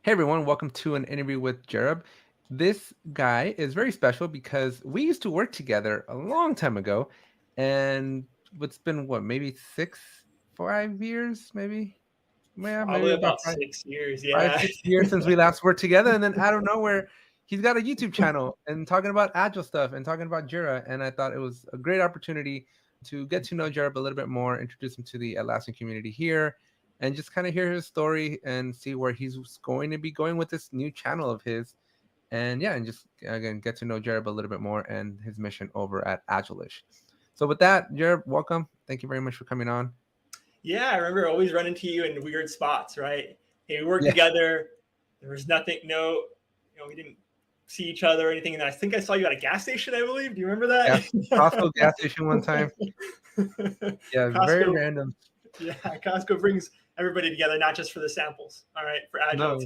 Hey everyone, welcome to an interview with Jareb. This guy is very special because we used to work together a long time ago, and it's been what, maybe 5 years, maybe? Yeah, maybe Probably about about 6 years. five, Yeah. 6 years since we last worked together, and then out of nowhere, he's got a YouTube channel and talking about Agile stuff and talking about Jira, and I thought it was a great opportunity to get to know Jareb a little bit more, introduce him to the Atlassian community here, and just kind of hear his story and see where he's going to be going with this new channel of his. And yeah, and just again get to know Jareb a little bit more and his mission over at Agilish. So with that, Jareb, welcome. Thank you very much for coming on. Yeah, I remember always running to you in weird spots, right? Hey, we worked Yeah, together. There was nothing, no, we didn't see each other or anything. And I think I saw you at a gas station, I believe. Do you remember gas, Costco that? gas station one time. Yeah, very Costco, random. yeah, Costco brings everybody together, not just for the samples, all right, for Agile No,